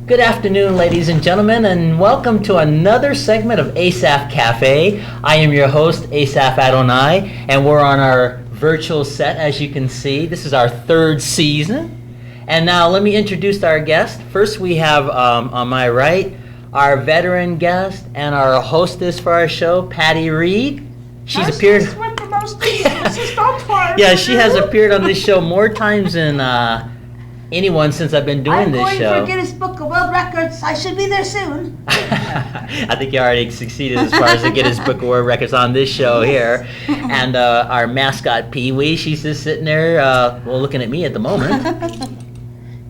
Good afternoon, ladies and gentlemen, and welcome to another segment of Asaph Cafe. I am your host, Asaph Antonia, and we're on our virtual set, as you can see. This is our third season. And now let me introduce our guest. First, we have on my right our veteran guest and our hostess for our show, Patty Reed. She's appeared. Yeah, she has appeared on this show more times than anyone since I've been doing this show. I'm going for Guinness Book of World Records. I should be there soon. I think you already succeeded as far as the Guinness Book of World Records on this show here. And our mascot, Pee-wee, she's just sitting there, looking at me at the moment.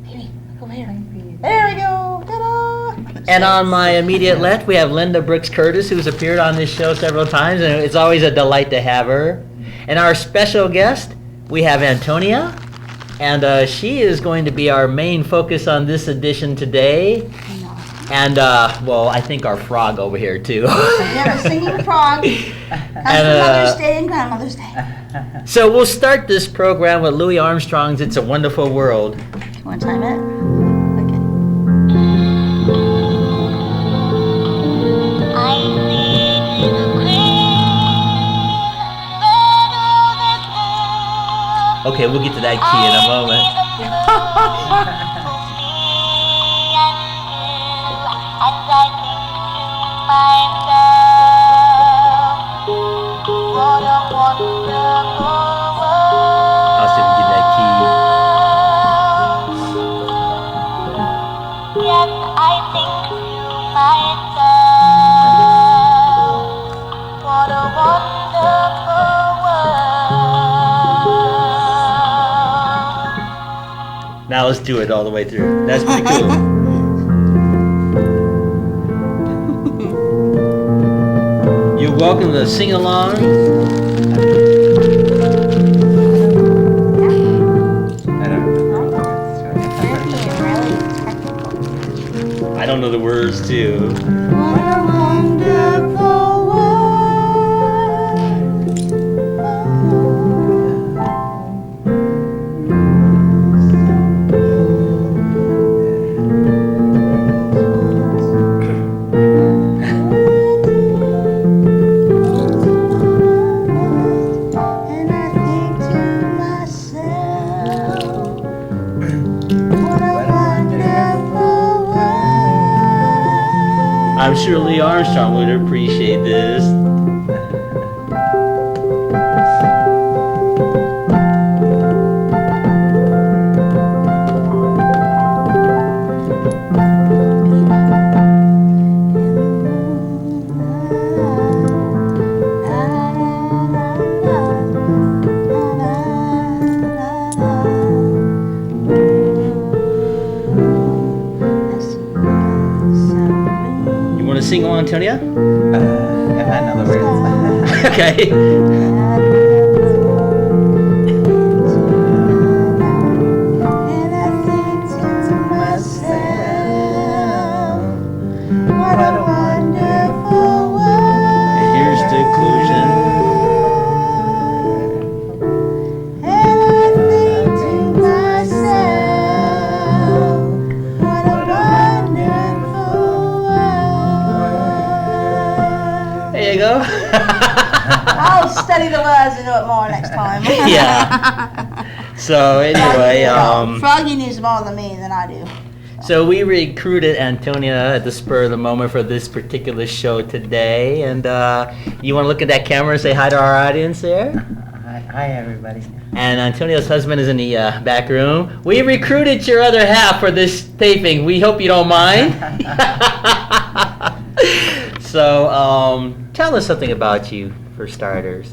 Pee-wee, look over here. There we go. Ta-da! And on my immediate left, we have Linda Brooks Curtis, who's appeared on this show several times, and it's always a delight to have her. And our special guest, we have Antonia. And she is going to be our main focus on this edition today. And, I think our frog over here, too. Yeah, a singing frog. That's for Mother's Day and Grandmother's Day. So we'll start this program with Louis Armstrong's It's a Wonderful World. You want to time it? Okay, we'll get to that key in a moment. I'll see if we get that key. Yes, I think to myself, what a wonderful world. Now let's do it all the way through. That's pretty cool. You're welcome to sing along. I don't know the words too. What a wonderful world. I'm sure Lee Armstrong would appreciate this. Sing along, Antonia? If I know the words. Okay. And I think to myself, what a wonderful world. And here's the conclusion. And I think to myself, what a wonderful world. There you go. I'll study the words and know it more next time. Yeah. So anyway, Froggy knows more than me than I do. so we recruited Antonia at the spur of the moment for this particular show today, and you want to look at that camera and say hi to our audience there? Hi, everybody. And Antonia's husband is in the back room. We recruited your other half for this taping. We hope you don't mind. So, tell us something about you, for starters.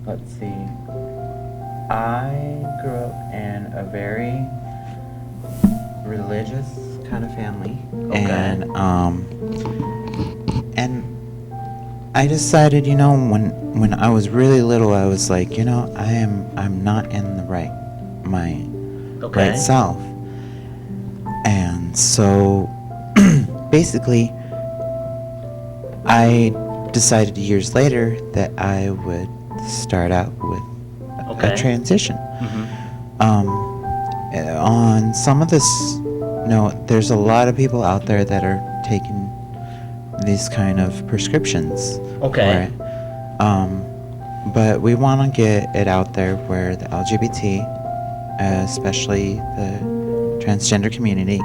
Let's see. I grew up in a very religious kind of family. Okay. And I decided, when I was really little, I was like, I'm not in the right mind, Okay. right self. And so basically I decided years later that I would start out with Okay. a transition. Mm-hmm. on some of this, there's a lot of people out there that are taking these kind of prescriptions. Okay. For it. But we want to get it out there where the LGBT, especially the transgender community,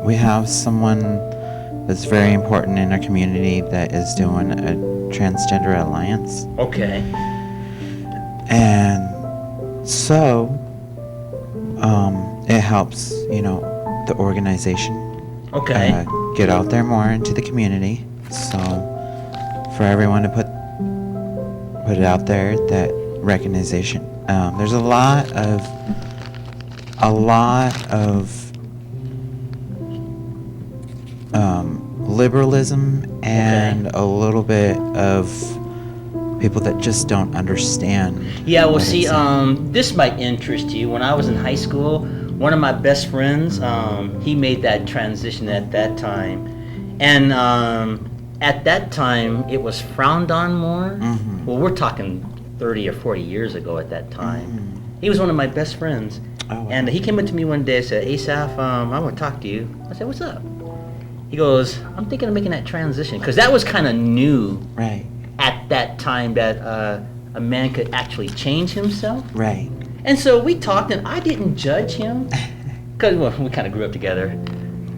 we have someone that's very important in our community that is doing a transgender alliance. Okay. And so, it helps, the organization Okay. get out there more into the community. So, for everyone to put it out there, that recognition. There's a lot of liberalism and a little bit of people that just don't understand. Yeah, well, what see, it's this might interest you. When I was in high school, one of my best friends, he made that transition at that time. And at that time, it was frowned on more. Mhm. Well, we're talking 30 or 40 years ago at that time. He was one of my best friends. Oh, wow. And he came up to me one day and said, Asaph, I want to talk to you. I said, what's up? He goes, I'm thinking of making that transition. Because that was kind of new Right, at that time, that a man could actually change himself. right. And so we talked, and I didn't judge him, because we kind of grew up together.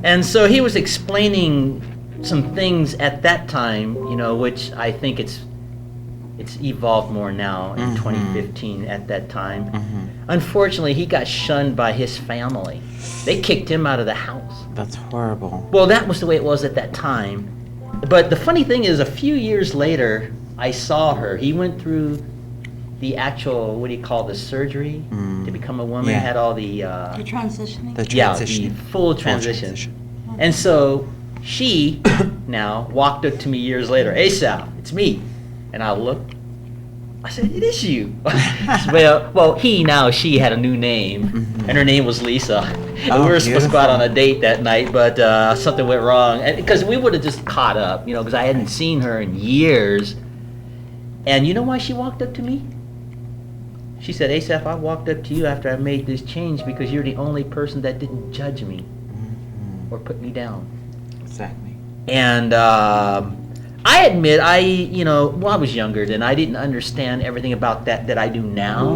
And so he was explaining some things at that time, which I think it's evolved more now in 2015 at that time. Unfortunately, he got shunned by his family. They kicked him out of the house. That's horrible. Well, that was the way it was at that time. But the funny thing is, a few years later, I saw her. He went through the actual, what do you call the surgery to become a woman? Yeah. Had all the The transitioning. The yeah, transition. the full transition. And so she now walked up to me years later, Asaph, it's me. And I looked. I said, it is you. She had a new name, and her name was Lisa. And we were supposed to go out on a date that night, but something went wrong. Because we would have just caught up, because I hadn't seen her in years. And you know why she walked up to me? She said, Asaph, I walked up to you after I made this change because you're the only person that didn't judge me or put me down. Exactly. And I admit, I was younger then. I didn't understand everything about that I do now.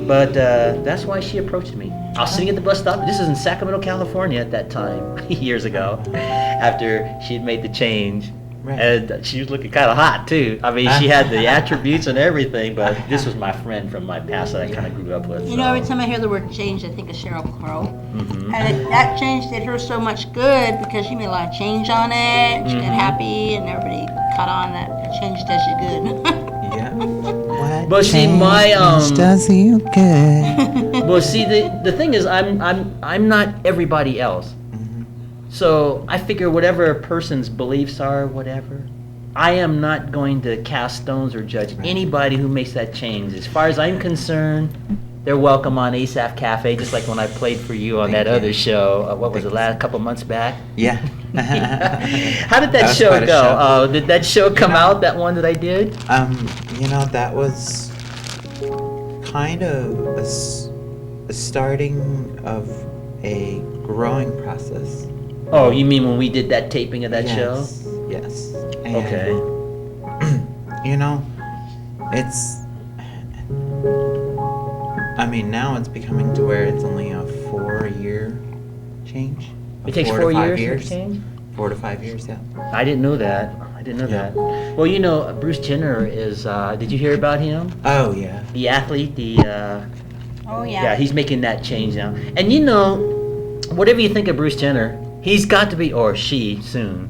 But that's why she approached me. I was sitting at the bus stop. This is in Sacramento, California at that time, years ago, after she had made the change. Right. And she was looking kind of hot, too. I mean, she had the attributes and everything, but this was my friend from my past that I kind of grew up with. Every time I hear the word change, I think of Sheryl Crow. Mm-hmm. And that change did her so much good because she made a lot of change on it. She got happy, and everybody caught on that change does you good. Yeah. What But see, my does you good? well, see, the thing is, I'm not everybody else. So I figure whatever a person's beliefs are, whatever, I am not going to cast stones or judge anybody who makes that change. As far as I'm concerned, they're welcome on Asaph Cafe, just like when I played for you on that other show. What was it, last couple months back? Yeah. How did that was show quite a go? Did that show come out, that one that I did? That was kind of a starting of a growing process. Oh, you mean when we did that taping of that show? Yes. And, Okay. now it's becoming to where it's only a 4-year change. It takes 4 years to change? 4 to 5 years, yeah. I didn't know that. Yeah. Well, Bruce Jenner is, did you hear about him? Oh, yeah. The athlete, Oh, yeah, he's making that change now. And whatever you think of Bruce Jenner, he's got to be, or she soon,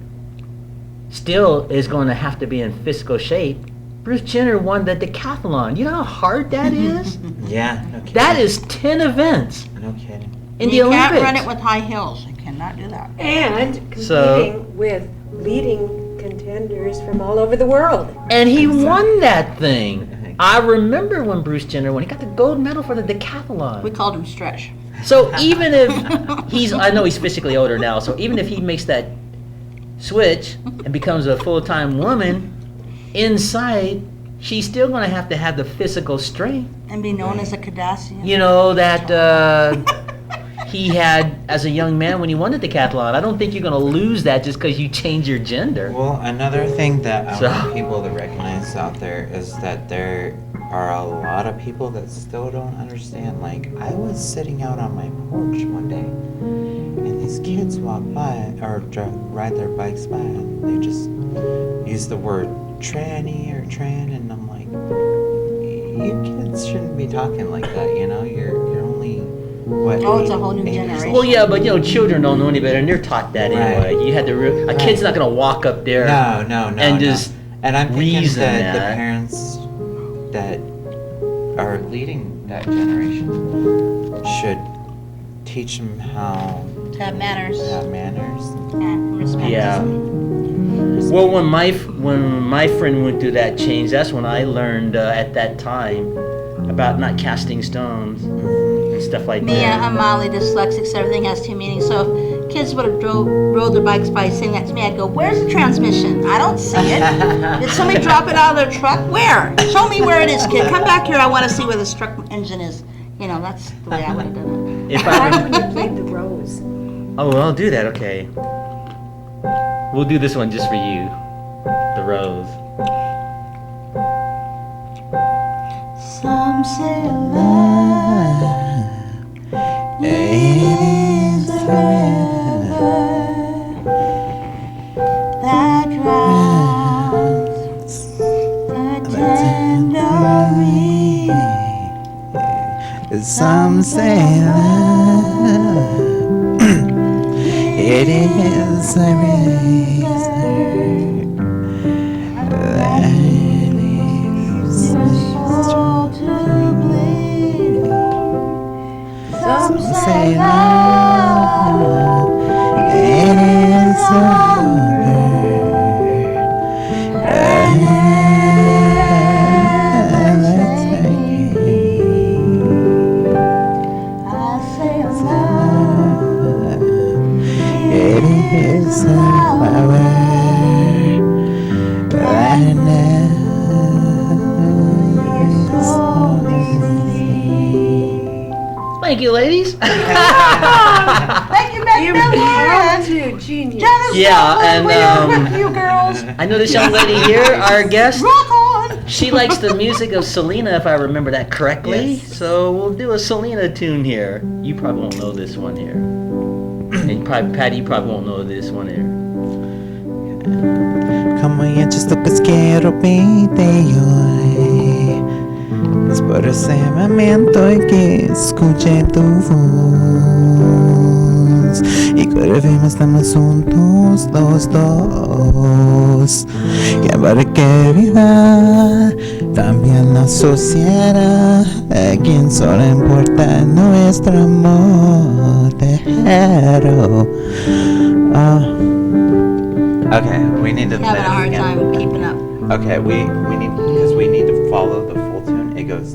still is going to have to be in physical shape. Bruce Jenner won the decathlon. You know how hard that is? Yeah, no kidding. That is 10 events No kidding. in the you Olympics. can't run it with high heels. You cannot do that. And competing So- with leading contenders from all over the world. And he won that thing. I remember when Bruce Jenner won. He got the gold medal for the decathlon. We called him Stretch. So even if I know he's physically older now, so even if he makes that switch and becomes a full-time woman, inside, she's still going to have the physical strength, And be known as a Cardassian. you know, that he had as a young man when he won the decathlon. I don't think you're going to lose that just because you change your gender. Well, another thing that I So- want people to recognize out there is that there are a lot of people that still don't understand. Like, I was sitting out on my porch one day, and these kids walk by or ride their bikes by, and they just use the word tranny or tran, and I'm like, you kids shouldn't be talking like that. You know, you're only what? Oh, it's a whole new 8 years generation. old? Well, yeah, but you know, children don't know any better, and they're taught that Right. anyway. You had to. A kid's not going to walk up there. No, and just and I'm thinking reason that the that. parents that are leading that generation should teach them how To have manners. to have manners. And respect. Yeah. Well, when my friend went through that change, that's when I learned at that time about not casting stones and stuff like Me, that. I'm mildly dyslexic, so everything has two meanings. So if kids would have rode their bikes by saying that to me, I'd go, "Where's the transmission? I don't see it. Did somebody drop it out of their truck? Where? Show me where it is, kid. Come back here. I want to see where this truck engine is." You know, that's the way I would have done If I I liked rem- when you played the rose. Oh, well, I'll do that. Okay. We'll do this one just for you, the rose. it. Some say love is the river that drowns the tender reed. Some say love, it is a razor that leaves Soul to bleed. Some say say love love, it is a I say love it is a flower that never Thank you, ladies. Thank you, Becky You Miller. have to, genius. Janice Yeah, Sullivan, and, we are with you girls. I know this young lady here, our guest. Rock on. She likes the music of Selena, if I remember that correctly. Yes. So we'll do a Selena tune here. You probably won't know this one here. And Patty, you probably won't know this one here. Como yo just lo que quiero pedirte hoy es por ese momento en que escuché tu voz y que ahora mismo estamos juntos los dos y para que viva también la sociedad a quien solo importa nuestro amor te quiero. Okay, we need to play Having a hard this time again. keeping up. Okay, we need because we need to follow the full tune. It goes,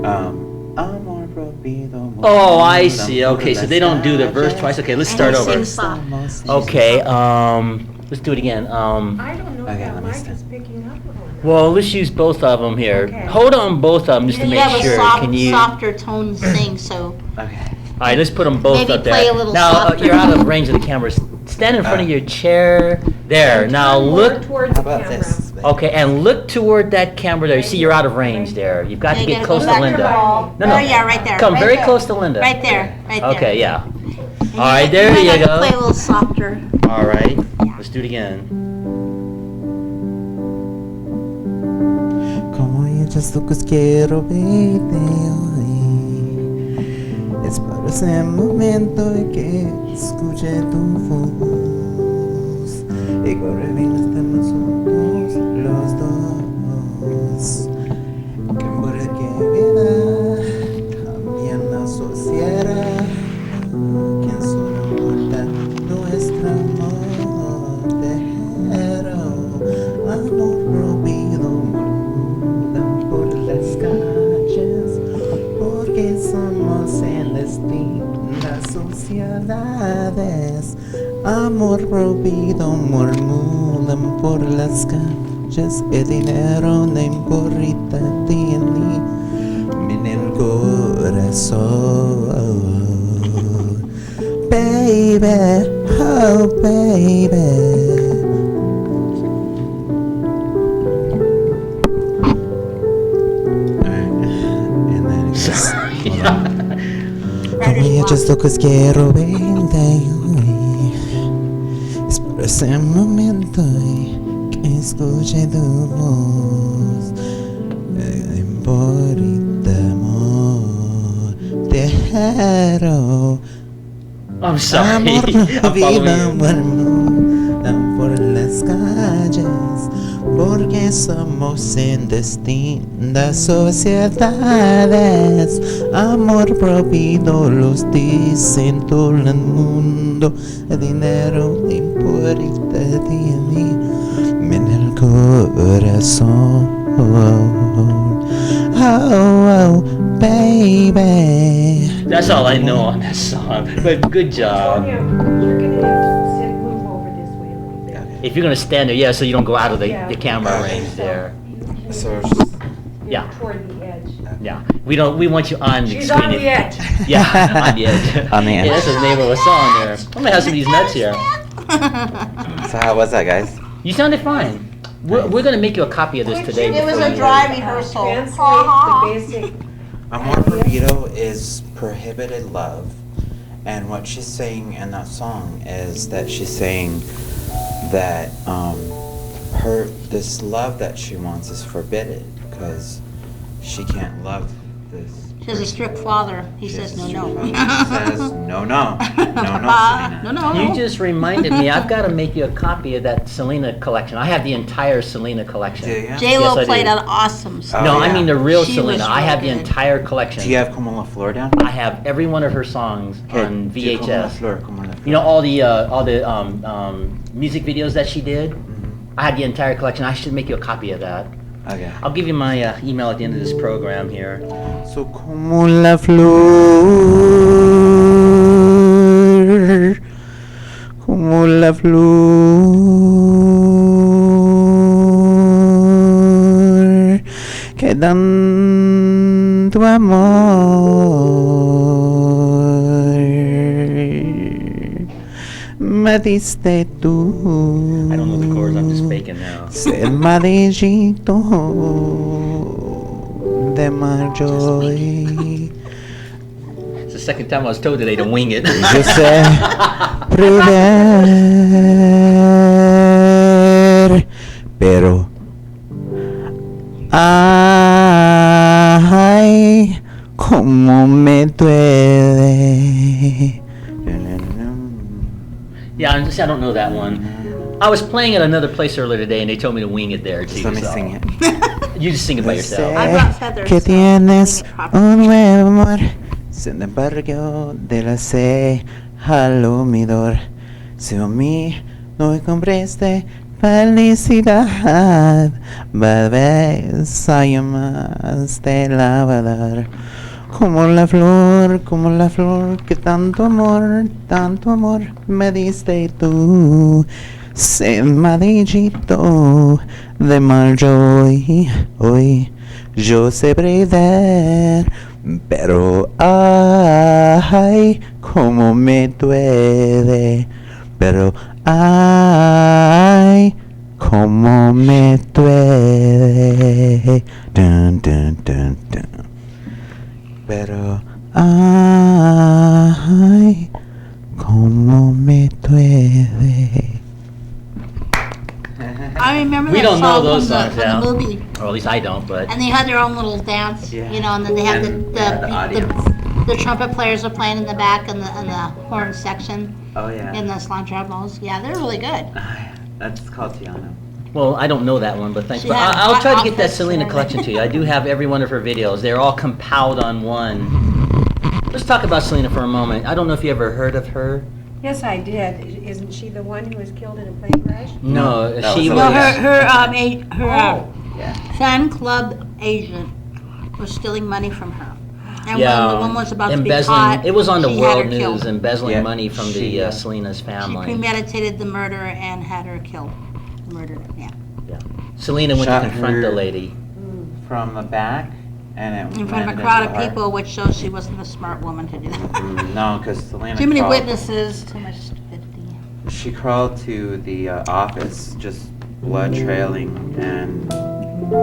amor prohibido. Oh, I see. Okay, so they don't do the verse twice. Okay, let's start And over. sing soft. Okay, let's do it again. I don't know Okay, if let that me mic stand. is picking up or not. Well, let's use both of them here. Okay. Hold on both of them just to And you make have sure. a soft, Can you? softer tone to sing, so Okay. All right, let's put them both Maybe up there. play a little now softer. you're out of range of the camera. Stand in front of your chair. There. Now Turn more look. towards How the about camera. this? Okay, and look toward that camera there. You see, you're out of range there. You've got to you get gotta close go to back Linda. wall. No, no. Oh, yeah, right there. Come right very there. close to Linda. Right there, right there. Okay, yeah. And All right, you there might you have to go. play a little softer. All right, let's do it again. Como yo just lo que quiero pedirte hoy es por ese momento en que escuché tu voz y corre bien estamos juntos los dos que por el que vida también la sociedad quien solo importa nuestro amor te quiero amor prohibido murmuran por las calles porque somos el destino las sociedades amor prohibido murmuran por las calles calles, el dinero no importa tiene en el corazón. Baby, oh baby. And then it goes, como ellos locos quiero verte. Es por ese momento que escuche tu voz. Por amor, te quiero. I'm sorry. Amor, I'm following viva you. por las calles, porque somos en distintas sociedades. Amor prohibido los dicen todo el mundo. El dinero no importa de mí en el corazón. Oh, baby. That's all I know on that song. But good job. Antonia, you're gonna have to move over this way a little bit. If you're gonna stand there, yeah, so you don't go out of the Yeah. camera Okay. range there. So it's just, Yeah. Toward the edge. Yeah, we want you on the She's screen. on the edge. Yeah, on the edge. On the edge. Yeah, that's the name of a song there. I'm gonna have some of these nuts here. so how was that, guys? You sounded fine. We're gonna make you a copy of this today. It was before a you dry leave. rehearsal. Translate Uh-huh. the basic. Amor prohibido is prohibited love. And what she's saying in that song is that she's saying that this love that she wants is forbidden because she can't love this. She has a strict father. He says no, no. He says no, no, Selena. No, no. You just reminded me. I've got to make you a copy of that Selena collection. I have the entire Selena collection. Do you? J-Lo Yes, I do. played an awesome song. No, Oh, I yeah. mean the real She Selena. was I have the really good. entire collection. Do you have Como la Flor down? I have every one of her songs on do Como la VHS. Flor, Como la Flor. You know all the music videos that she did. I had the entire collection. I should make you a copy of that. Okay. I'll give you my email at the end of this program here. So como la flor, como la flor, que tanto amor me diste tú. I don't know the chords. I'm just faking now. Ser madrillito de Marjorie. It's the second time I was told today to wing it. Yo sé prever, pero ay, cómo me duele. Yeah, I don't know that one. I was playing at another place earlier today, and they told me to wing it there too. Just let me so- sing it. You just sing it by yourself. I brought feathers, Que so tienes sing it properly. un nuevo amor, sin embargo de la sé al humidor. Si a mí no compreste felicidad, Valdez hay más te la va a dar. Como la flor que tanto amor me diste tú. Sin madrillito de Marjorie, hoy yo sé brindar, pero ay, cómo me duele, pero ay, cómo me duele, dun, dun, dun, dun. Pero ay, cómo me duele. I remember We that don't know song those from songs, the yeah. movie. Or at least I don't, but And they had their own little dance, Yeah. you know, and then they had And they had the audience. the trumpet players are playing in the back and the horn section Oh in yeah. the cilantro. Yeah, they're really good. That's called Tiana. well, I don't know that one. But thanks. She But had I'll try to get that outfits Selena and collection to you. I do have every one of her videos. They're all compiled on one. Let's talk about Selena for a moment. I don't know if you ever heard of her. Yes, I did. Isn't she the one who was killed in a plane crash? No, that she was No, was. her Yeah. fan club agent was stealing money from her. And Yeah, when the woman was about to be embezzling. caught, It was on the she had her world news, killed. embezzling Yeah, money from she, the Selena's She family. premeditated the murder and had her killed. Murdered her, yeah. Yeah. Selena went to Shot confront the her lady. from the back, and it In front of a landed crowd into of her. people, which shows she wasn't a smart woman to do that. No, because Selena Too many crawled- witnesses, too much stupidity. She crawled to the office, just blood trailing, and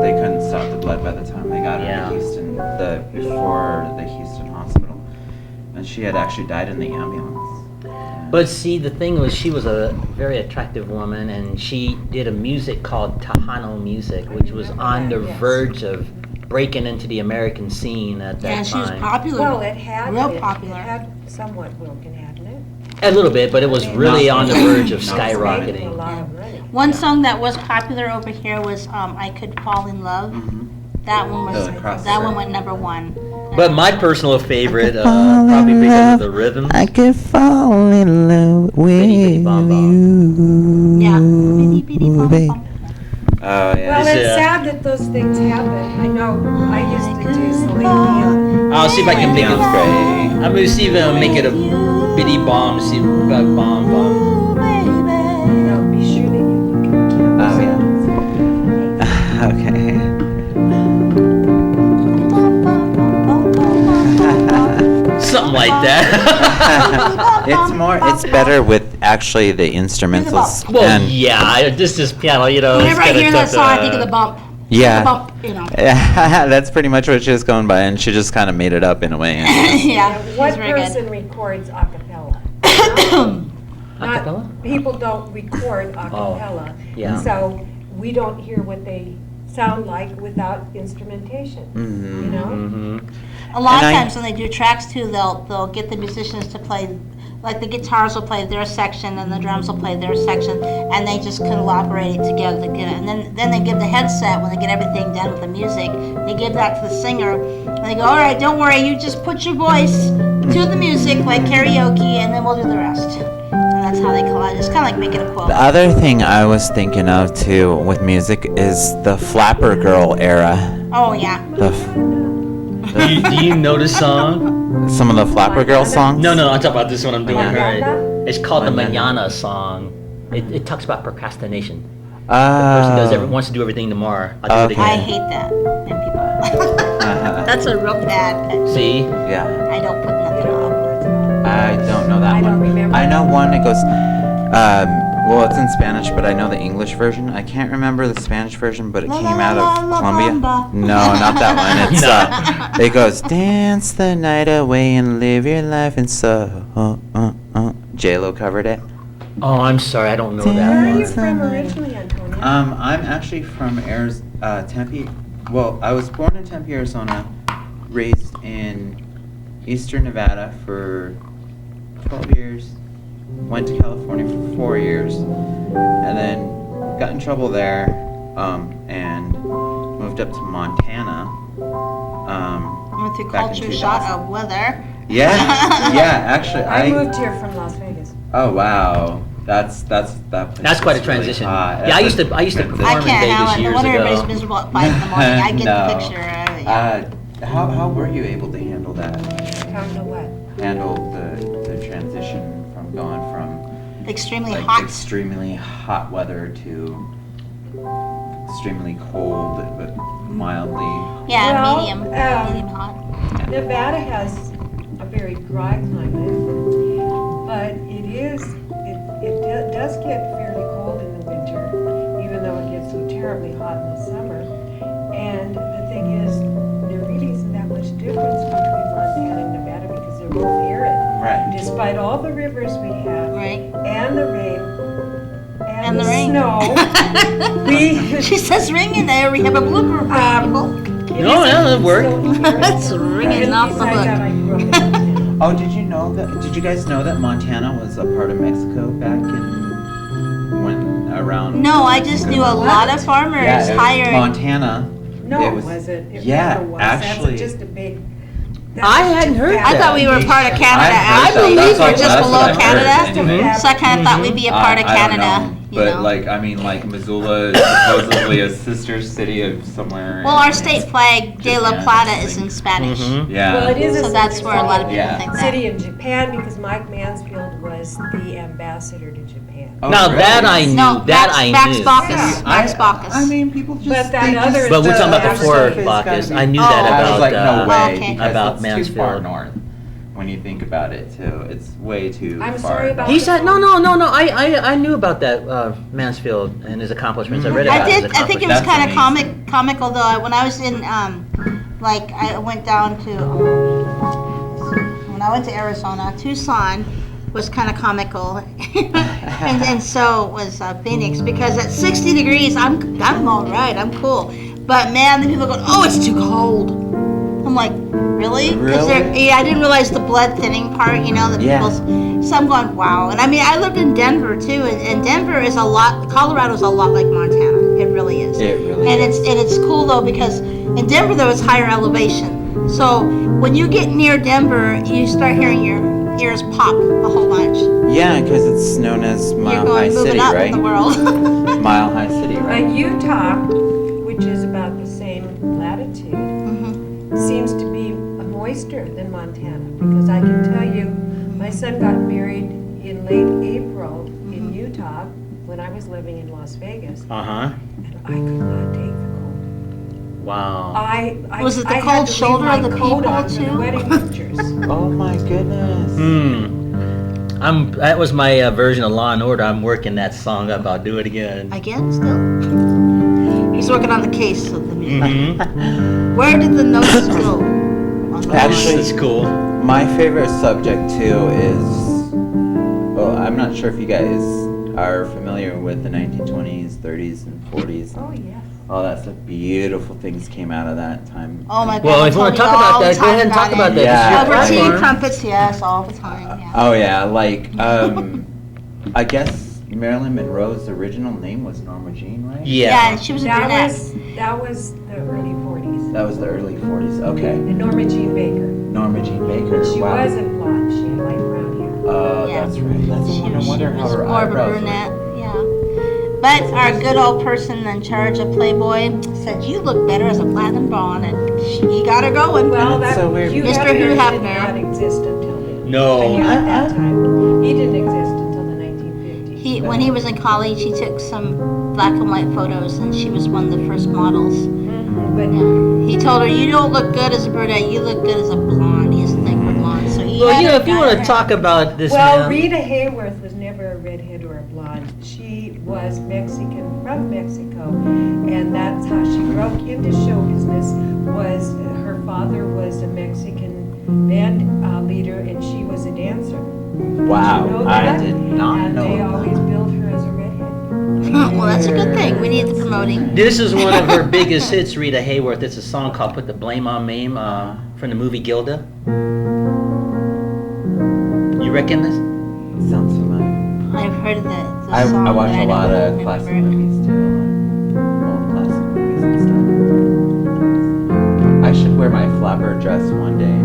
they couldn't stop the blood by the time they got her Yeah. to Houston, before the Houston hospital. And she had actually died in the ambulance. But see, the thing was, she was a very attractive woman, and she did a music called Tejano music, which was on the verge of breaking into the American scene at that Yeah, and she was time. popular. Well, it had, Real it popular. had somewhat broken, hadn't it? A little bit, but it was really on the verge of It's making a skyrocketing. lot of money. One song that was popular over here was I Could Fall in Love. Mhm. That one was Across the that one street. went number one. But my personal favorite, probably because of the rhythms. I could fall in love with Bitty Bom Bom. Yeah. Bitty bitty bum bum. Oh, yeah. Well, Is it's it- sad that those things happen. I know, I used to do Celine Dion. I'll see if I can make it. Sounds great. I'm gonna see if I'll make it a bitty bomb. See if we got bomb bomb. They'll be shooting you. Oh, yeah. Okay. Something like that. It's better with actually the instrumentals. Well, and yeah, this is piano, you know. Whenever it's I kinda hear that tough song, I to- think of the bump. Yeah. The bump, you know. that's pretty much what she was going by, and she just kind of made it up in a way. Yeah, What she's very person good. records a cappella? Acapella? People don't record a cappella. yeah. So we don't hear what they sound like without instrumentation, you know? Mhm. A lot of And I- times when they do tracks too, they'll get the musicians to play, like the guitars will play their section and the drums will play their section, and they just collaborate it together to get it. And then they give the headset when they get everything done with the music. They give that to the singer, and they go, "All right, don't worry, you just put your voice to the music like karaoke, and then we'll do the rest." And that's how they collide. It's kind of like making a quote. The other thing I was thinking of too with music is the Flapper Girl era. Oh yeah. Do you know the song? Some of the Flapper Girl songs. No, I'm talking about this one I'm doing. Manana? Right. It's called the Manana. Manana song. It talks about procrastination. The person wants to do everything tomorrow. I'll do it Okay. I again. hate that in people. That's a real bad. See? Yeah. I don't put nothing on. I don't know that I one. don't remember. I know one that goes, well, it's in Spanish, but I know the English version. I can't remember the Spanish version, but it La, came la, out la, of la, Colombia. bamba. No, not that one. It's No. it goes, dance the night away and live your life in so. J-Lo covered it. Oh, I'm sorry, I don't know Where that are you one. from originally, Antonia? I'm actually from Tempe. Well, I was born in Tempe, Arizona, raised in Eastern Nevada for 12 years, went to California for 4 years, and then got in trouble there, and moved up to Montana. With your Back in culture 2000. shot of weather. Yeah, actually, I moved here from Las Vegas. Oh wow, that's that place. That's quite a is really transition. hot. Yeah, I used to I perform in can't Vegas handle it. No years wonder everybody's ago. miserable at 5 in the morning. I get No. the picture. Yeah. How were you able to handle that? Handle what? Handle the transition from going from Extremely like hot. extremely hot weather to extremely cold but mildly. Yeah, Well, medium hot. Nevada has a very dry climate, but it does get fairly cold in the winter, even though it gets so terribly hot in the summer. And the thing is, there really isn't that much difference between Montana and Nevada because they're both arid. Right. Despite all the rivers we have, Right. and the rain, And the rain. snow, we She says ring in there. We have a blooper for people. No, that worked. It's ringing off the Besides that, I hook. grew up in Montana. Oh, did you guys know that Montana was a part of Mexico back in when around? No, I just knew a lot of farmers Yeah, it was hired. Montana. No, It it was- wasn't. It yeah, never was. actually- That's just a big. I hadn't heard I thought we were part of Canada. I heard Actually, that. we're That's just what below I've heard. Canada. Mhm. So I kind of thought we'd be a part of I don't Canada. know. you But know. like, I mean, like Missoula is supposedly a sister city of somewhere. Well, in our state flag, De La Japan, I Plata, is think. in Spanish. Mhm. Yeah. Well, it is So that's where a lot of people Yeah. think that. city in Japan because Mike Mansfield was the ambassador to Japan. Oh, Now really? that I knew. No, that Max, I Max knew. Baucus. Yeah. Max Baucus. I mean, people just. But that they other just- But we're talking about the before stuff is Baucus. gotta I be- knew Oh. that I about was like, no way, okay. because about it's too far Mansfield. north. When you think about it, too, it's way too I'm far. sorry about He the said, no. I knew about that Mansfield and his accomplishments. I read about I his did. I think it was accomplishments. kind of amazing. comical though. When I was in, like, I went down to, when I went to Arizona, Tucson was kind of comical, and so was Phoenix because at 60 degrees, I'm all right. I'm cool. But man, the people go, oh, it's too cold. I'm like, really? 'Cause Really? yeah, I didn't realize the blood thinning part. You know, that Yeah. people's. So I'm going, wow. And I mean, I lived in Denver too, and Denver is a lot. Colorado's a lot like Montana. It really is. It really And is. it's cool though because in Denver though it's higher elevation. So when you get near Denver, you start hearing your ears pop a whole bunch. Yeah, because it's known as You're Mile High going moving City, up right? in the world. Mile High City, right? But Utah, which is about the same latitude, Mhm. seems to be moister than Montana because I can tell you, my son got married in late April in Utah when I was living in Las Vegas, Uh-huh. and I could not take the cold. Wow. I Was it the I cold had to leave shoulder my of the coat people, on for the too? wedding pictures. Oh my goodness. That was my version of Law and Order. I'm working that song up. I'll do it again. Again, still. He's working on the case of the music. Mm-hmm. Where did the notes go? On the Actually- It's cool. My favorite subject too is, well, I'm not sure if you guys are familiar with the 1920s, 30s, and 40s. Oh, yes. All that stuff. Beautiful things came out of that time. Oh my God! Well, I if you want to told talk all about the that, go time ahead and talk about it. that. Yeah. This is your Over tea, platform. crumpets, yes, all the time. Yeah. Oh yeah, like I guess Marilyn Monroe's original name was Norma Jean, right? Yeah, and Yeah. she was a That brunette. was the early 40s. That was the early 40s. Okay. And Norma Jean Baker. Norma Jean Baker. She wow. wasn't blonde. She had light brown hair. Oh, Yeah. that's right. That's She, I wonder she how was her more of a eyebrows were. brunette, yeah. But our good old person in charge of Playboy said, you look better as a platinum blonde, and he got her going. Well, it's that so weird. Hugh Mr. Hefner Hugh did Hefner. not exist until then. No. I mean, at that time. He didn't exist until the 1950s. When he was in college, he took some black and white photos, and she was one of the first models. But Yeah. He told her, you don't look good as a brunette, you look good as a blonde. He has a thing for blonde. So he Well, had you know, her if you got want to her. talk about this well, man. Rita Hayworth was never a redhead or a blonde. She was Mexican from Mexico, and that's how she broke into show business. Was her father was a Mexican band leader, and she was a dancer. Wow, Did you know I that? did not And know they that. always billed her as a redhead. Well, that's a good thing. We need the promoting. This is one of her biggest hits, Rita Hayworth. It's a song called "Put the Blame on Mame" from the movie Gilda. You reckon this? Sounds familiar. I've heard of the I song, watch but I a lot don't of remember classic it. movies too. Old classic movies and stuff. I should wear my flapper dress one day.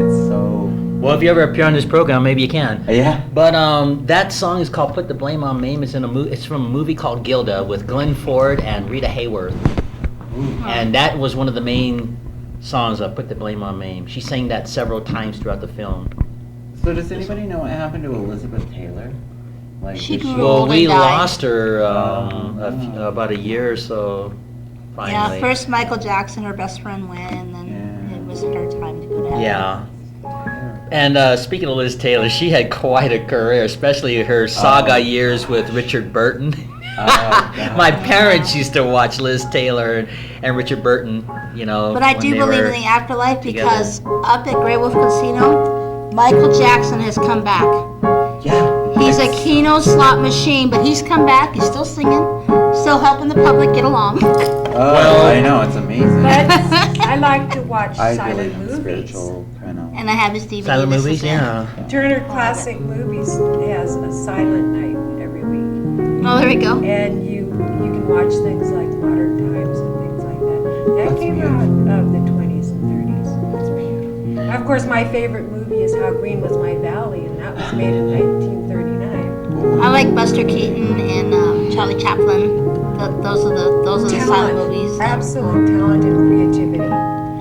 It's so. Well, if you ever appear on this program, maybe you can. Yeah. But that song is called "Put the Blame on Mame." It's it's from a movie called Gilda with Glenn Ford and Rita Hayworth, and that was one of the main songs of "Put the Blame on Mame." She sang that several times throughout the film. So does anybody know what happened to Elizabeth Taylor? Like, She did grew Well, old we and died. lost her about a year or so. Finally. Yeah, first Michael Jackson, her best friend, went, and then Yeah. it was her time to go down. Yeah. And speaking of Liz Taylor, she had quite a career, especially her saga years with Richard Burton. God. My parents used to watch Liz Taylor and Richard Burton, you know. But I when do they believe were in the afterlife together. because up at Grey Wolf Casino, Michael Jackson has come back. Yeah. He's a Keno slot machine, but he's come back. He's still singing, still helping the public get along. Oh, I know, it's amazing. But I like to watch I silent believe in movies. spiritual kind of. And I have his DVD. Silent this movies, is it. yeah. Turner Classic Movies has a silent night every week, Oh, there we go. and you can watch things like Modern Times and things like that. That That's came beautiful. out of the 20s and 30s. Of course, my favorite movie is How Green Was My Valley, and that was made in 1939. I like Buster Keaton and Charlie Chaplin. Those are the silent movies. Absolute talent and creativity.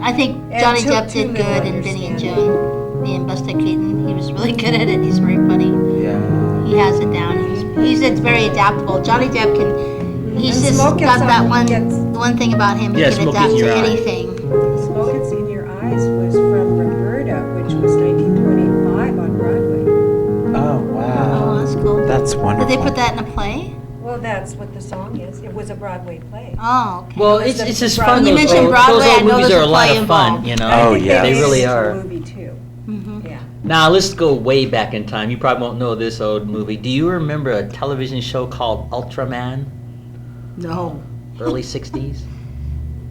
I think And Johnny too- Depp too did little good in Benny and understanding. Joan. Being Buster Keaton, he was really good at it. He's very funny. Yeah. He has it down. He's very adaptable. Johnny Depp can. He's And just smoke got gets that on- one gets- one thing about him. He Yeah, can smoke adapt in to your eye. anything. Smoke It's in Your Eyes was from Roberta, which was 1925 on Broadway. Oh Oh, wow. that's cool. That's wonderful. Did they put that in a play? Well, that's what the song is. It was a Broadway play. Oh, okay. Well, It was it's the just Broadway- fun. You Those mentioned old, Broadway, those I old know movies there's are a a lot play of fun, involved. you know. I Oh, think yeah. They made really it into are. a movie too. Mhm. Yeah. Now let's go way back in time. You probably won't know this old movie. Do you remember a television show called Ultraman? No, Early 60s?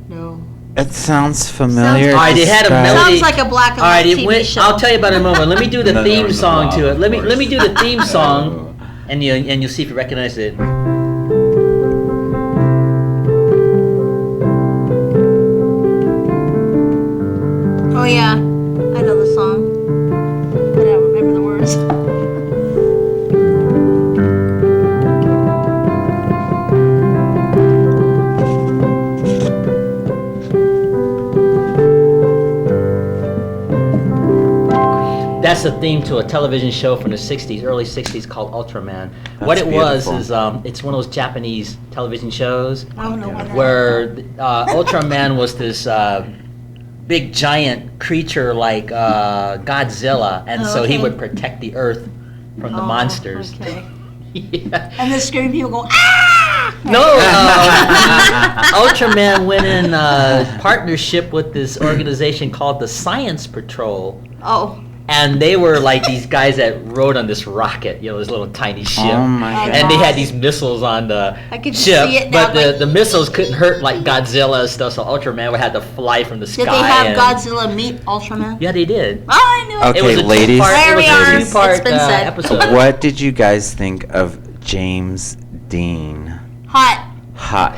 no. It sounds familiar. All right, it had a Describe- melody. Sounds like a black and All white right, it TV went. show. I'll tell you about it in a moment. Let me do the No, there theme was a song lot, to it. of Let me course. do the theme song, and you'll see if you recognize it. Oh yeah, I know the song, but I don't remember the words. That's the theme to a television show from the 60s, early 60s called Ultraman. What it was beautiful. is it's one of those Japanese television shows I don't know what that where Ultraman was this big giant creature like Godzilla, and Oh, so he okay. would protect the Earth from the Oh, monsters. Okay. Yeah. And the screaming people go ah! No, Ultraman went in partnership with this organization called the Science Patrol. Oh, And they were like these guys that rode on this rocket, this little tiny ship. Oh my Oh, god. And they had these missiles on the I could ship, see it now, but like- the missiles couldn't hurt like Godzilla and stuff, so Ultraman would have to fly from the sky. did they have and- Godzilla meet Ultraman? Yeah, they did. Oh, I knew it. Okay, It was a ladies. two-part, There we are. It's two-part been said. episode. What did you guys think of James Dean? Hot. Hot.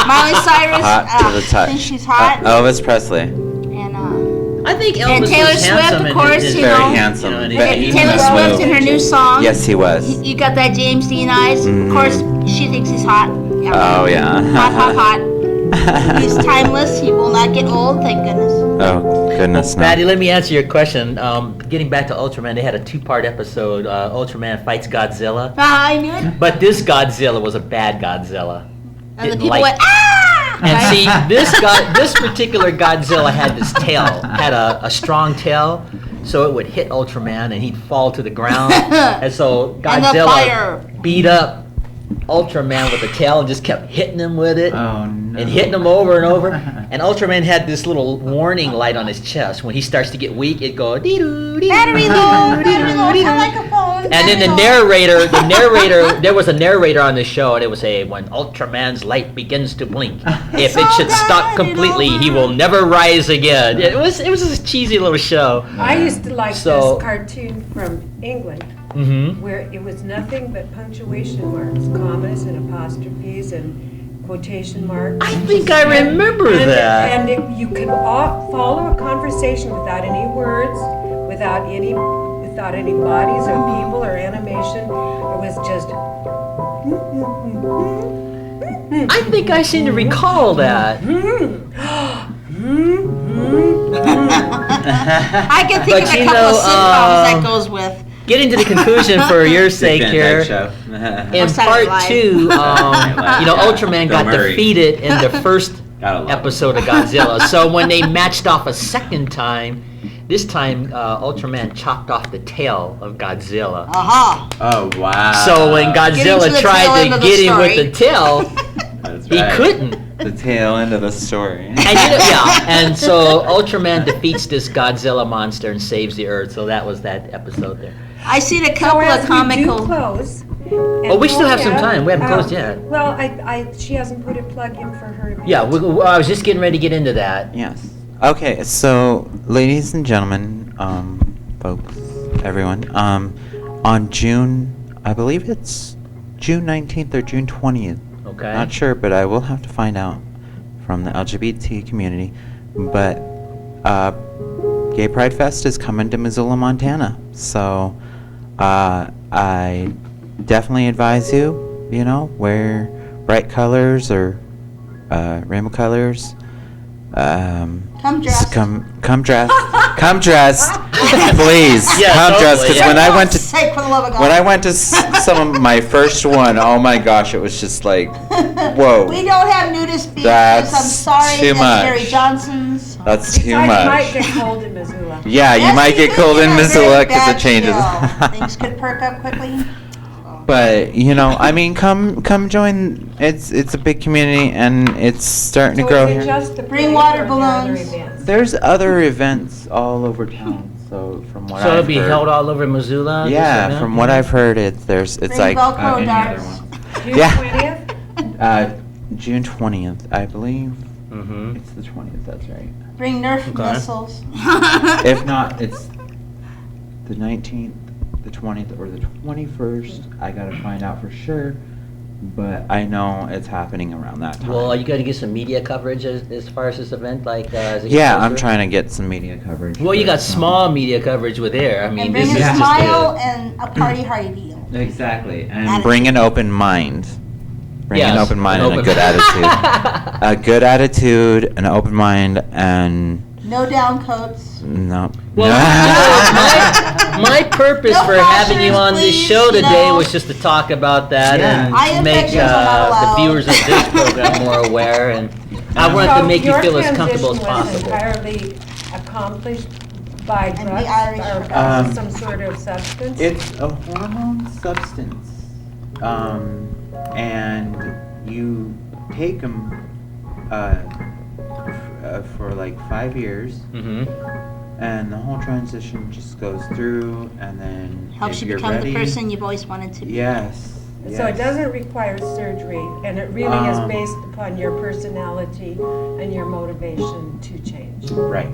Miley Cyrus. Hot to the touch. I think she's hot. Elvis Presley. And I think Elvis Taylor was Swift, handsome of and course, his- you Very know. handsome. and But he- he Taylor was Swift moved. in her new song. Yes, he was. You got that James Dean eyes. Mhm. Of course, she thinks he's hot. Yeah. Oh yeah. Hot, hot, hot. He's timeless. He will not get old. Thank goodness. Oh goodness no. Maddie, let me answer your question. Getting back to Ultraman, they had a two-part episode. Ultraman fights Godzilla, I knew it. but this Godzilla was a bad Godzilla. And the Didn't people like- went ah. And Right? see, this particular Godzilla had this tail, had a strong tail, so it would hit Ultraman and he'd fall to the ground. And so And the fire. Godzilla beat up Ultraman with the tail and just kept hitting him with it. Oh no. And hitting him over and over. And Ultraman had this little warning light on his chest. When he starts to get weak, it'd go dee-doo, dee-doo, Battery low. Battery low. dee-doo. I like a phone. And then the narrator, there was a narrator on the show, and it would say, when Ultraman's light begins to blink, if it should stop completely, he will never rise again. It was this cheesy little show. I used to like So- this cartoon from England Mm-hmm. where it was nothing but punctuation marks, commas and apostrophes and quotation marks. I think I remember And- that. And you could follow a conversation without any words, without any bodies or people or animation. It was just. I think I seem to recall that. I can think But of a you couple of know, sitcoms that goes with. Getting to the conclusion for your sake here, Show. in Saturday part Night 2, Yeah. Ultraman Bill got Murray. defeated in the first Gotta love it. episode of Godzilla. So when they matched off a second time, this time Ultraman chopped off the tail of Godzilla. Aha. Oh wow. So when Getting to Godzilla the tail tried end to of the get him story. with the tail, That's he right. couldn't. The tail end of the story. And and so Ultraman defeats this Godzilla monster and saves the Earth. So that was that episode there. I seen a So couple as of we do comical. close. Oh, we still have some time. We haven't closed yet. Well, she hasn't put a plug in for her. Yeah, I was just getting ready to get into that. Yes. Okay, so ladies and gentlemen, folks, everyone, on June, I believe it's June 19th or June 20th. Okay. Not sure, but I will have to find out from the LGBT community. But Gay Pride Fest is coming to Missoula, Montana. So I definitely advise you, wear bright colors or rainbow colors. Come dressed. Come dressed. Come dressed. Please, Yeah, come dressed. totally, Because yeah. when I went to Say, for the love of God. when I went to some of my first one, oh my gosh, it was just like, whoa. We don't have nudist beaches. That's I'm sorry. too That's much. Harry Johnson's. That's too Besides, you might much. get cold in Missoula. Yeah, you Yes, might we get could cold in a very Missoula because bad it changes. chill. Things could perk up quickly. But I mean, come join. It's a big community and it's starting to So grow is it here. just the Bring parade water or are there other balloons. events? There's other events all over town. So from what So I've it'll be heard, held all over Missoula? this yeah, event? from what I've heard, it's Bring like Velcro any other darts. one. June Yeah. 20th? June 20th, I believe. Mhm. It's the 20th. That's right. Bring Nerf Okay. missiles. If not, it's the 19th, the 20th, or the 21st. I gotta find out for sure, but I know it's happening around that time. Well, are you going to get some media coverage as far as this event? Like, as it gets Yeah, I'm closer? trying to get some media coverage. Well, you for got it, so- small media coverage with Air. I mean, And this bring is a just smile and a party hardy deal. Exactly, and Attitude. bring an open mind. Bring an Yes, open mind an and a open- good attitude. A good attitude, an open mind, and No down coats. no. Well, my purpose No for having you flashers, on this please, show you today know. was just to talk about that Yeah. and Eye make infections are not the allowed. viewers of this program more aware. And I wanted to So make you your feel as comfortable as transition was possible. entirely accomplished by And drugs be Irish or for some sort of substance? It's a hormone substance, and you take them for like 5 years, Mm-hmm. and the whole transition just goes through, and then Helps if you you're become ready, the person you've always wanted to be. Yes. So it yes. doesn't require surgery, and it really is Um, based upon your personality and your motivation to change. Right.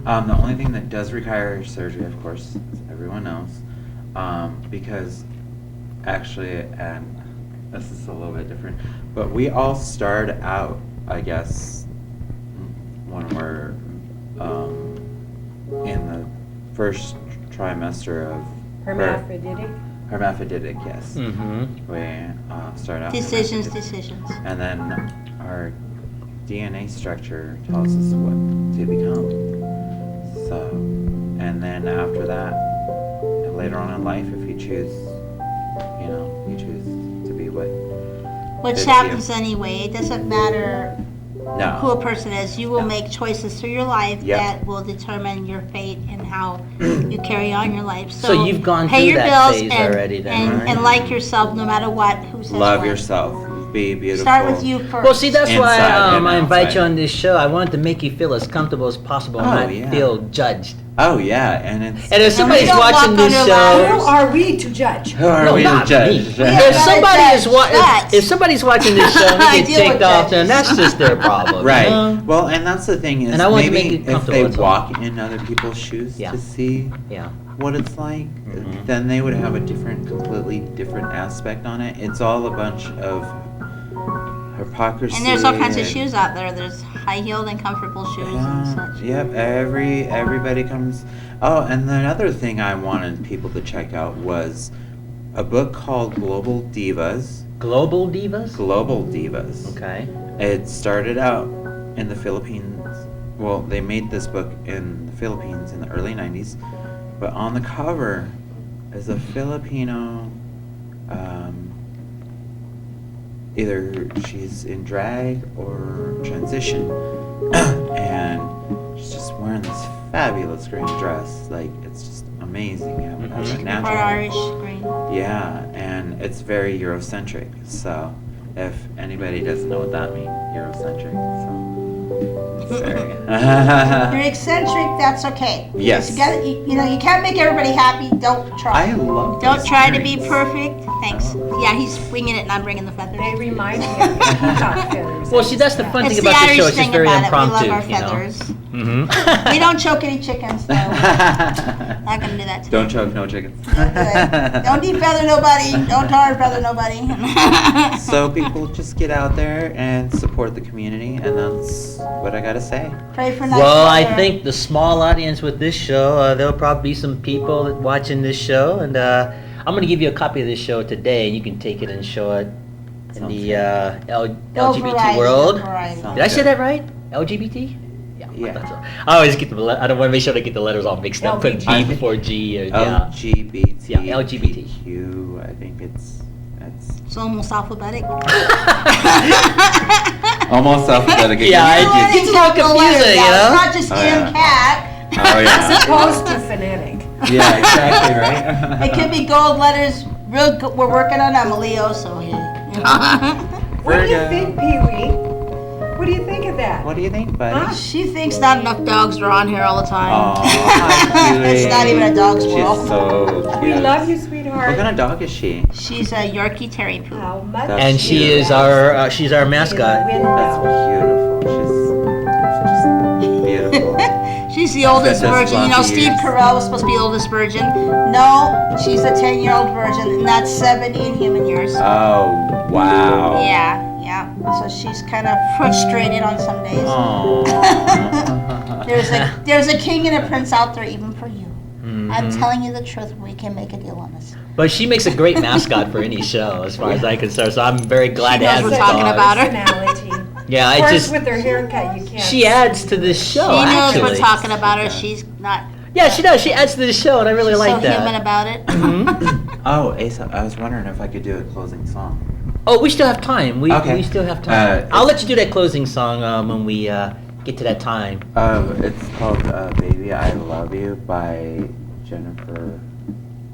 The only thing that does require surgery, of course, as everyone knows, because actually, and this is a little bit different, but we all start out, I guess, when we're in the first trimester of birth. Hermaphroditic? Hermaphroditic, yes. Mm-hmm. We start out Decisions, hermaphroditic. decisions. And then our DNA structure tells us what to become. So, and then after that, later on in life, if you choose, you choose to be what. Which fits happens you. anyway. It doesn't matter No. who a person is. You will No. make choices through your life Yep. that will determine your fate and how you carry on your life. So you've gone pay through your that bills phase and, already then, and, right? and like yourself no matter what, who says Love what. yourself. Be beautiful. Start with you first. Well, see, that's why Inside and I invite outside. you on this show. I wanted to make you feel as comfortable as possible and Oh, not yeah. feel judged. Oh yeah, and it's. And if And somebody's we don't watching walk this under show, ladders. Who are we to judge? Who are no, we to not judge? me. We If are somebody not is wa- judge if somebody's watching this show and I they get deal with ticked off, then judges. that's just their problem. Right. You know? Well, and that's the thing is, And I want to maybe make you if comfortable, they that's all. walk in other people's shoes Yeah. to see Yeah. what it's like, Mhm. then they would have a completely different aspect on it. It's all a bunch of hypocrisy. And there's all kinds of and- shoes out there. There's high-heeled and comfortable shoes and Yeah, such. yep. Everybody comes. Oh, and the other thing I wanted people to check out was a book called Global Divas. Global divas. Global Divas. Okay. It started out in the Philippines. Well, they made this book in the Philippines in the early 90s. But on the cover is a Filipino, either she's in drag or transition. And she's just wearing this fabulous green dress. Like, it's just amazing. As a Mhm. natural. Or Irish green. Yeah, and it's very Eurocentric. So, if anybody doesn't know what that means, Eurocentric. So, it's very. You're eccentric, that's okay. Yes. You gotta, you can't make everybody happy. Don't try. I love. Don't those try to be earrings. perfect. Thanks. Oh. Yeah, he's winging it and I'm bringing the feathers. They remind me of peacock feathers. Well, see, that's the fun It's thing the about the Irish show. It's just thing very about impromptu. it. We love our you know? feathers. Mhm. We don't choke any chickens, though. Not gonna do that today. Don't choke no chickens. Don't do it. Don't defeather nobody. Don't tar and feather nobody. So people just get out there and support the community, and that's what I gotta say. Pray for nice Well, I weather. think the small audience with this show, there'll probably be some people watching this show, and I'm going to give you a copy of this show today, and you can take it and show it in Sounds the good. LGBT variety, world. go variety. Sounds Did I say good. that right? LGBT? Yeah. I thought so. I always get I don't want to make sure I get the letters all mixed up. Put LBG. B before G. Or, yeah. LGBT. Yeah, LGBT. LGBTQ. I think that's It's almost alphabetic. almost alphabetic. Yeah, You know what? it's It's all got the confusing, letters you out. know? It's not just Oh, M yeah. cat. Oh As yeah. opposed to phonetic. Yeah, exactly right. It could be gold letters. Real good. We're working on Emily, so hey. What do you Virgo. think, Pee-wee? What do you think of that? What do you think, buddy? Huh? She thinks not enough dogs are on here all the time. Aw, It's not even a dog's She's world. so cute. We love you, What sweetheart. kind of dog is she? She's a Yorkie Terrier Poo. How much And she you is love she's our me in the mascot. That's window. beautiful. She's just beautiful. She's the oldest Got those virgin. You know, fluffy Steve ears. Carell was supposed to be the oldest virgin. No, she's a 10-year-old virgin, and that's 70 in human years. Oh, wow. Yeah. So she's kind of frustrated on some days. Aw. There's a king and a prince out there even for you. Mm-hmm. I'm telling you the truth. We can make a deal on this. But she makes a great mascot for any show, as far as I'm concerned. So I'm very glad She to knows have we're this talking dog. about her. Personality. Yeah, Of I course, just with her haircut, you can't. she adds to this show. She knows actually. we're talking about her. She's not Yeah, she does. She adds to the show, and I really so like that. human about it. Oh, Asa, I was wondering if I could do a closing song. Oh, we still have time. We Okay. still have time. I'll let you do that closing song when we get to that time. It's called Baby I Love You by Jennifer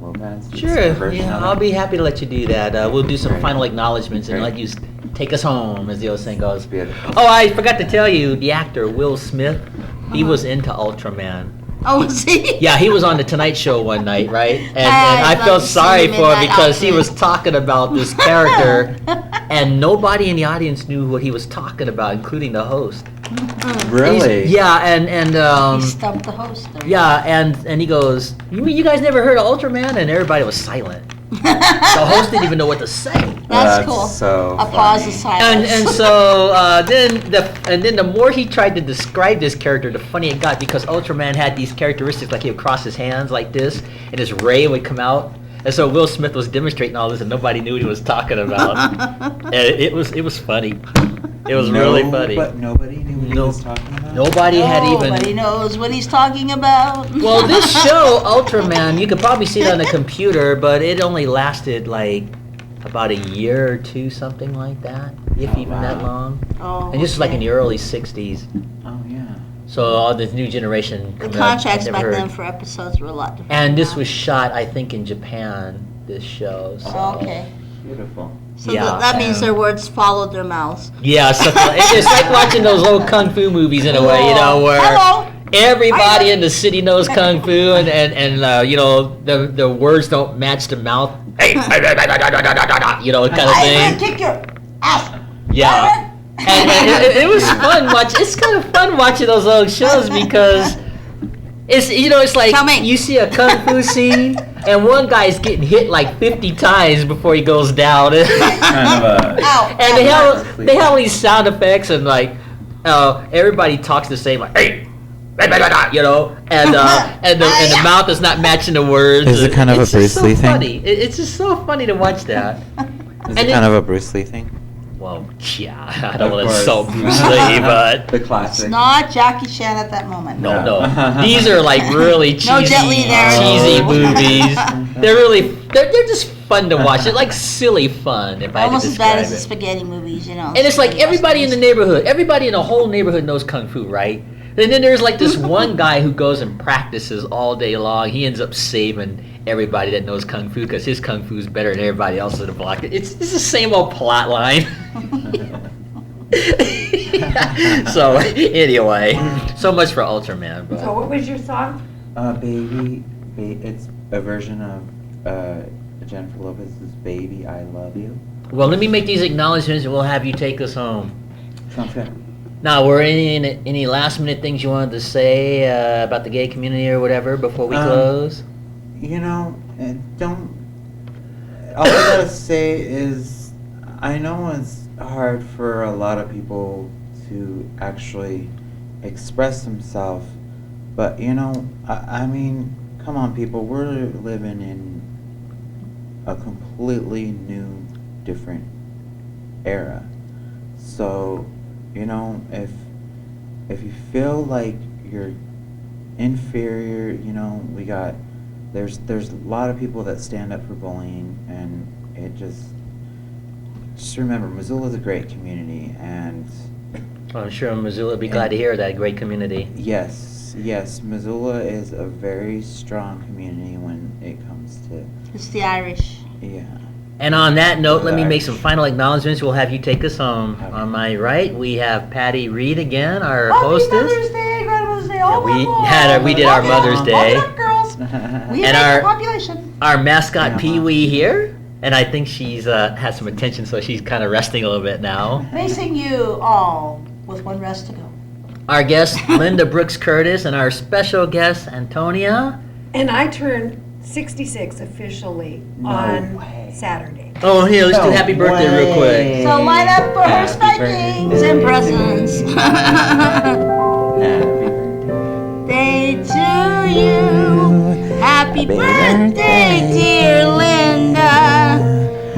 Lopez. It's Sure. a version Yeah, of I'll it. be happy to let you do that. We'll do some Great. final acknowledgments and Great. let you take us home, as the old saying goes. Beautiful. Oh, I forgot to tell you, the actor Will Smith, he was into Ultraman. Oh, see? Yeah, he was on the Tonight Show one night, right? And I'd I love felt to see sorry him in for him that because he outfit. was talking about this character, and nobody in the audience knew what he was talking about, including the host. Really? Yeah, and He stumped the host there. yeah, and he goes, "You mean you guys never heard of Ultraman?" And everybody was silent. The host didn't even know what to say. That's cool. So A pause funny. of silence. And so then the more he tried to describe this character, the funnier it got, because Ultraman had these characteristics, like he would cross his hands like this, and his ray would come out. And so Will Smith was demonstrating all this, and nobody knew what he was talking about. And it was funny. It was really funny. But nobody knew what he No. was talking about? Nobody had Nobody even. knows what he's talking about. Well, this show Ultraman, you could probably see it on the computer, but it only lasted like about a year or two, something like that, if Oh, even that wow. long. Oh, And this was like in okay. the early '60s. Oh, yeah. So all this new generation. The coming up, contracts never back heard. then for episodes were a lot different. And this now. was shot, I think, in Japan. This show. So. Oh, okay. Beautiful. So Yeah, that means um, their words followed their mouths. Yeah, something like, it's like watching those old kung fu movies in a way, you know, where Hello. everybody in the city knows kung fu, and you know the words don't match the mouth. Hey, you know, kind of I'm thing. gonna kick your ass. Yeah. And it was fun It's kind of fun watching those old shows because it's it's like Tell me. you see a kung fu scene and one guy's getting hit like 50 times before he goes down. Kind of a... Ow. And they have all these sound effects and like everybody talks the same like hey, you know, and the mouth is not matching the words. Is it kind of It's a just Bruce Lee so thing? funny. It's just so funny to watch that. Is And it kind of a Bruce Lee thing? Well, yeah, I don't Of want to course. insult Bruce Lee, but The It's classic. not Jackie Chan at that moment. no. These are like really cheesy, No Jet Li there. cheesy movies. They're just fun to watch. They're like silly fun, if I had to Almost as bad describe as the it. spaghetti movies, you know. And it's like everybody in the neighborhood, everybody in the whole neighborhood knows kung fu, right? And then there's like this one guy who goes and practices all day long. He ends up saving everybody that knows kung fu because his kung fu is better than everybody else in the block. It's the same old plot line. So anyway, so much for Ultraman. So But what was your song? It's a version of Jennifer Lopez's "Baby I Love You." well, let me make these acknowledgments, and we'll have you take us home. Sounds good. Now, were any last minute things you wanted to say about the gay community or whatever before we close? You know, don't. All I gotta say is, I know it's hard for a lot of people to actually express themselves, but you know, I mean, come on, people, we're living in a completely new, different era. So, you know, if you feel like you're inferior, you know, there's a lot of people that stand up for bullying, and it just remember, Missoula's a great community, and I'm sure Missoula would be glad to hear that. Great community. yes, Missoula is a very strong community when it comes to, It's the Irish. yeah. And on that note, let me make some final acknowledgments. We'll have you take us home. Okay. On my right, we have Patty Reed again, our Happy hostess. Mother's Day, Grandmother's Day. Oh, we did our Mother's Day. Walk it up, girls. We And make our- the population. Our mascot Yeah. Pee Wee here, and I think she's had some attention, so she's kind of resting a little bit now. Facing you all with one rest to go. Our guest Linda Brooks Curtis, and our special guest Antonia. And I turned 66 officially No on way. Saturday. Oh, here, let's do No happy birthday real quick. way. So line up for her Happy spankings birthday. and presents. Happy Day to you. Happy birthday, dear Linda.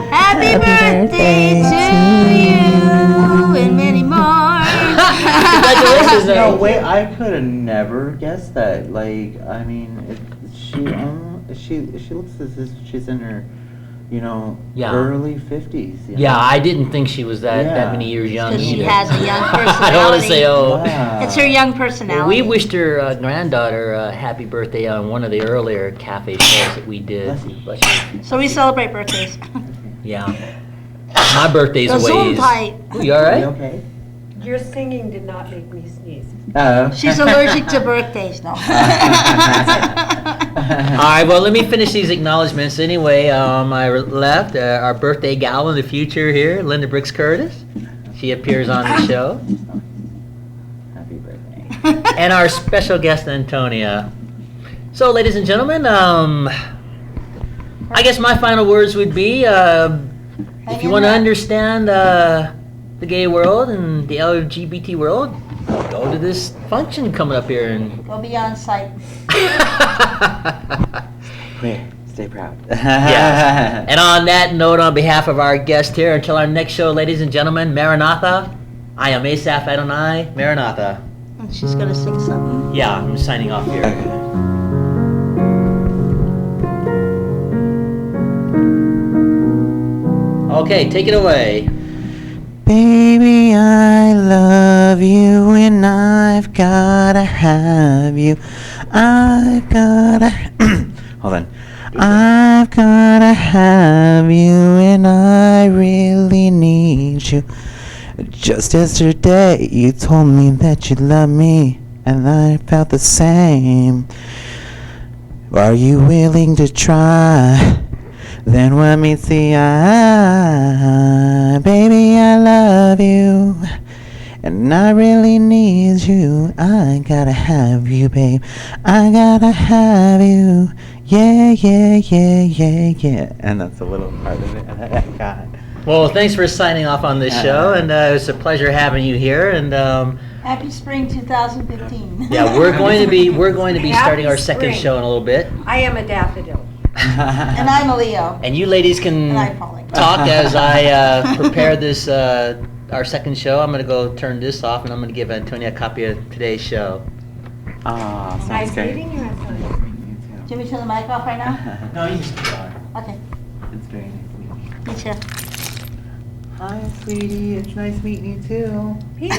Happy birthday to you and many more. Congratulations, No, though. wait, I could have never guessed that. Like, I mean, she looks as if she's in her, you know, Yeah. early 50s. You know? Yeah, I didn't think she was that Yeah. many years young Because she either. has a young personality. I don't want to say oh. Wow. It's her young Well, personality. we wished her granddaughter happy birthday on one of the earlier cafe shows that we did. Bless you. So we celebrate birthdays. Yeah. My birthday's The Zoom ways. tight. You all right? You okay? Your singing did not make me sneeze. She's allergic to birthdays, no. All right, well, let me finish these acknowledgments anyway. On my left, our birthday gal in the future here, Linda Brooks Curtis. She appears on the show. Happy birthday. And our special guest, Antonia. So, ladies and gentlemen, I guess my final words would be, if you want to understand the gay world and the LGBT world, go to this function coming up here and Go be on site. Clear. Stay proud. yeah. And on that note, on behalf of our guest here, until our next show, ladies and gentlemen, Maranatha. I am Asaph Adonai. Maranatha. And she's gonna sing something. Yeah, I'm signing off here. Okay. Okay, take it away. Baby, I love you and I've gotta have you. I've gotta. Hold on. I've gotta have you and I really need you. Just yesterday you told me that you love me and I felt the same. Are you willing to try? Then what meets the eye? Baby, I love you and I really need you. I gotta have you, babe. I gotta have you. Yeah, yeah, yeah, yeah, yeah. And that's a little part of it I got. Well, thanks for signing off on this show, and it was a pleasure having you here. And Happy Spring 2015. yeah, we're going to be starting our Happy second spring. show in a little bit. I am a daffodil. And I'm a Leo. And you ladies can And I'm Polly. talk as I prepare this our second show. I'm going to go turn this off, and I'm going to give Antonia a copy of today's show. Aw, sounds Nice great. meeting you, Antonia. You Should we turn the mic off right now? No, you can still on. Okay. It's very nice meeting you. Me too. Hi, sweetie. It's nice meeting you too. Peace.